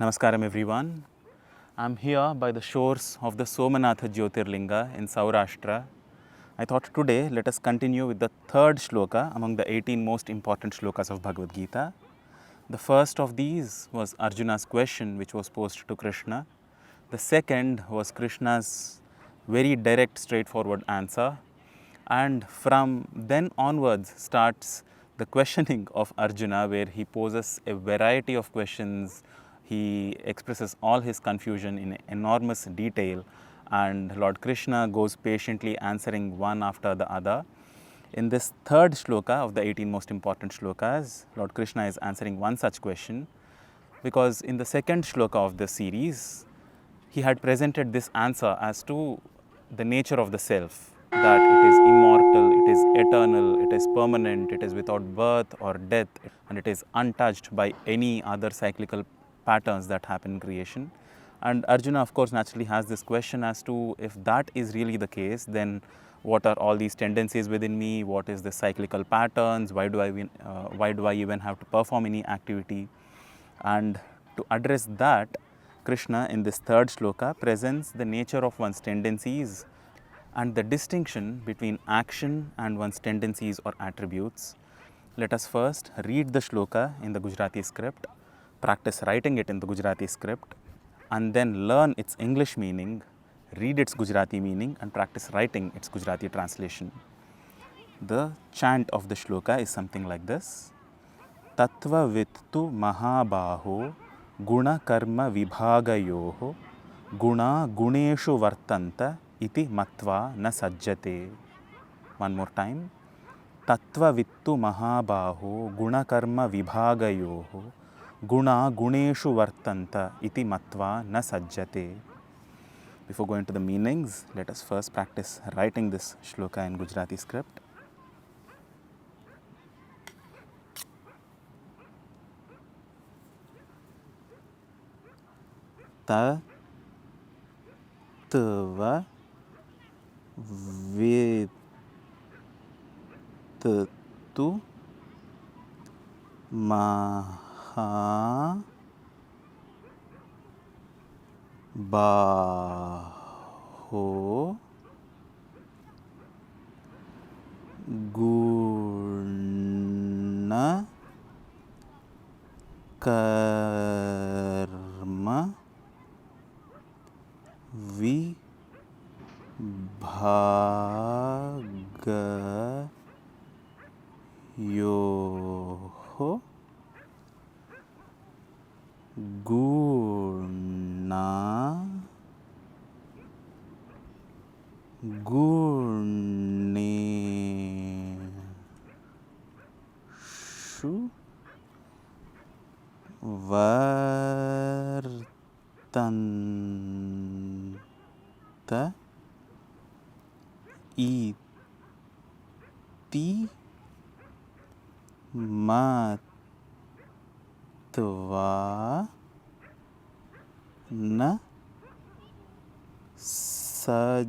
Namaskaram everyone. I'm here by the shores of the Somanatha Jyotirlinga in Saurashtra. I thought today let us continue with the third shloka among the 18 most important shlokas of Bhagavad Gita. The first of these was Arjuna's question which was posed to Krishna. The second was Krishna's very direct, straightforward answer. And from then onwards starts the questioning of Arjuna, where he poses a variety of questions. He expresses all his confusion in enormous detail, and Lord Krishna goes patiently answering one after the other. In this third shloka of the 18 most important shlokas, Lord Krishna is answering one such question, because in the second shloka of the series, he had presented this answer as to the nature of the self, that it is immortal, it is eternal, it is permanent, it is without birth or death, and it is untouched by any other cyclical patterns that happen in creation. And Arjuna, of course, naturally has this question as to, if that is really the case, then what are all these tendencies within me? What is the cyclical patterns? Why do I even have to perform any activity? And to address that, Krishna in this third shloka presents the nature of one's tendencies and the distinction between action and one's tendencies or attributes. Let us first read the shloka in the Gujarati script, practice writing it in the Gujarati script, and then learn its English meaning, read its Gujarati meaning, and practice writing its Gujarati translation. The chant of the shloka is something like this. Tattva vittu mahabaho guna karma vibhagayoho guna guneshu vartanta iti matva na sajjate. One more time. Tattva vittu mahabaho guna karma vibhagayoho guna guneshu vartanta iti matva na sajjate. Before going to the meanings, let us first practice writing this shloka in Gujarati script. Tattva vittu mahabaho guna karma vibhagayoho guna guneshu vartanta iti matva na sajjate.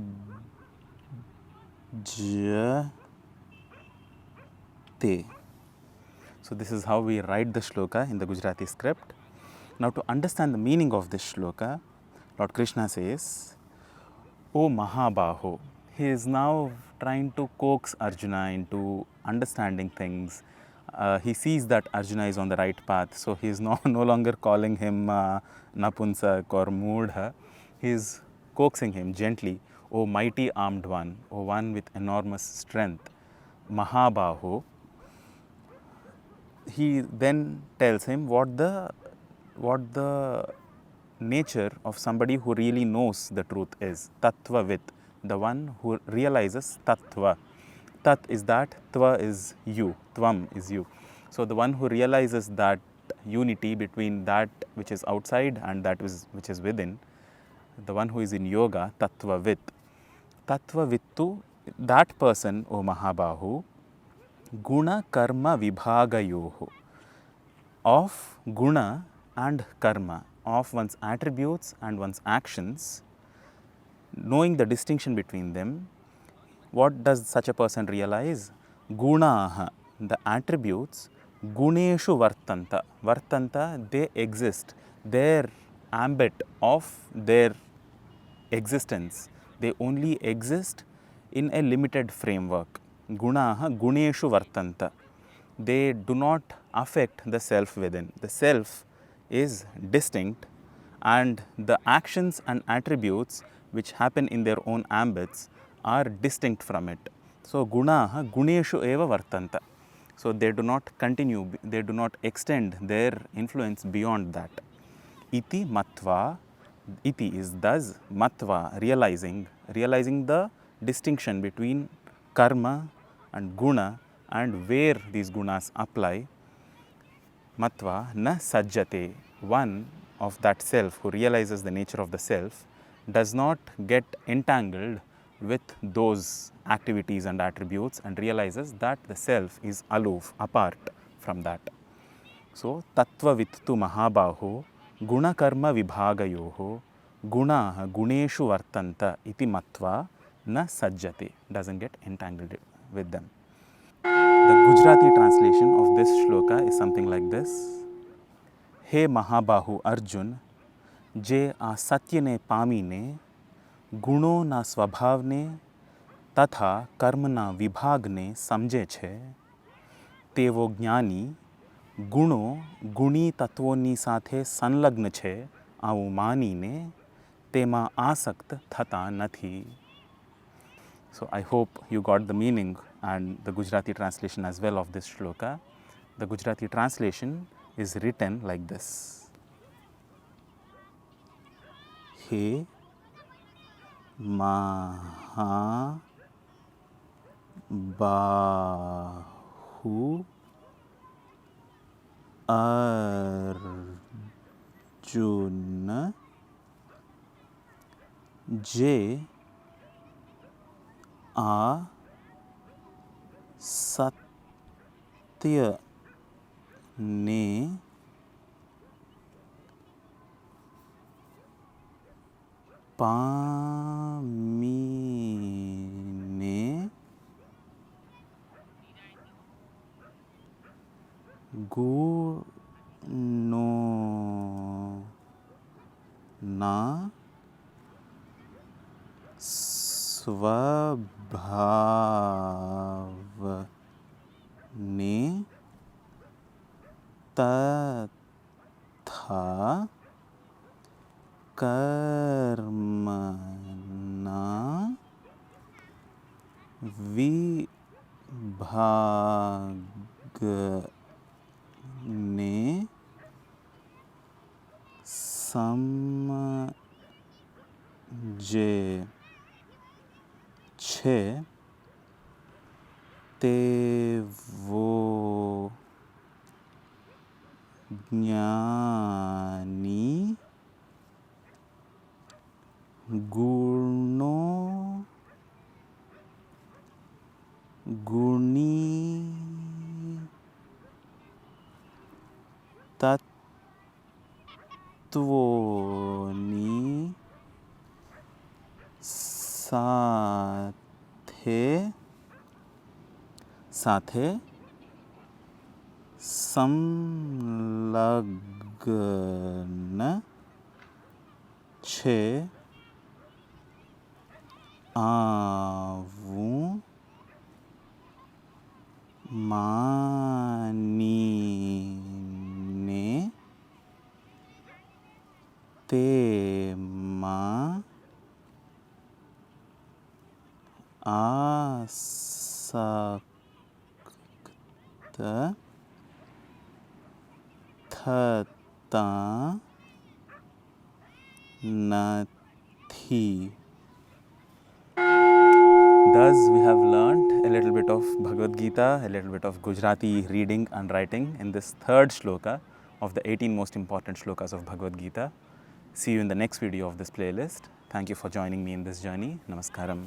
So this is how we write the shloka in the Gujarati script. Now, to understand the meaning of this shloka, Lord Krishna says, O Mahabaho. He is now trying to coax Arjuna into understanding things. He sees that Arjuna is on the right path, so he is no longer calling him Napunsak or Moodha. He is coaxing him gently, O mighty armed one, O one with enormous strength, Mahabaho. He then tells him what the nature of somebody who really knows the truth is. Tattvavit, the one who realizes tattva. Tat is that, tva is you, tvam is you. So the one who realizes that unity between that which is outside and that which is within, the one who is in yoga, tattvavit. Tattvavittu, that person, O Mahabahu, guna karma vibhagayoho, of guna and karma, of one's attributes and one's actions, knowing the distinction between them, what does such a person realize? Gunaha, the attributes, guneshu vartanta. Vartanta, they exist. their ambit of their existence. They only exist in a limited framework. Gunaha guneshu vartanta. They do not affect the self within. The self is distinct, and the actions and attributes which happen in their own ambits are distinct from it. So gunaha guneshu eva vartanta. So they do not continue, they do not extend their influence beyond that. Iti matva, iti is thus, matva, realizing the distinction between karma and guna and where these gunas apply. Matva na sajjate, one of that self who realizes the nature of the self does not get entangled with those activities and attributes and realizes that the self is aloof, apart from that. So, tattva vittu mahabaho gunakarma vibhagayoho gunaha guneshu vartanta iti matva na sajjate, doesn't get entangled with them. The Gujarati translation of this shloka is something like this. He Mahabahu Arjun, je a satyane pamine, गुणों ना स्वभावने तथा कर्मना विभागने समझे छे तेवो ज्ञानी गुणो गुणी तत्वोनी साथे संलग्न छे आवुं मानीने तेमा आसक्त थता नथी. So I hope you got the meaning and the Gujarati translation as well of this shloka. The Gujarati translation is written like this. He Mahabahu Arjuna je a satya ne pamine guno na स्वभावने तथा कर्मणा विभागने समझे छे तेवो ज्ञानी गुणों गुणी तत्वोनी साथे संलग्न छे आवुं मानीने तेमा आसक्त थता नथी. Thus we have learnt a little bit of Bhagavad Gita, a little bit of Gujarati reading and writing in this third shloka of the 18 most important shlokas of Bhagavad Gita. See you in the next video of this playlist. Thank you for joining me in this journey. Namaskaram.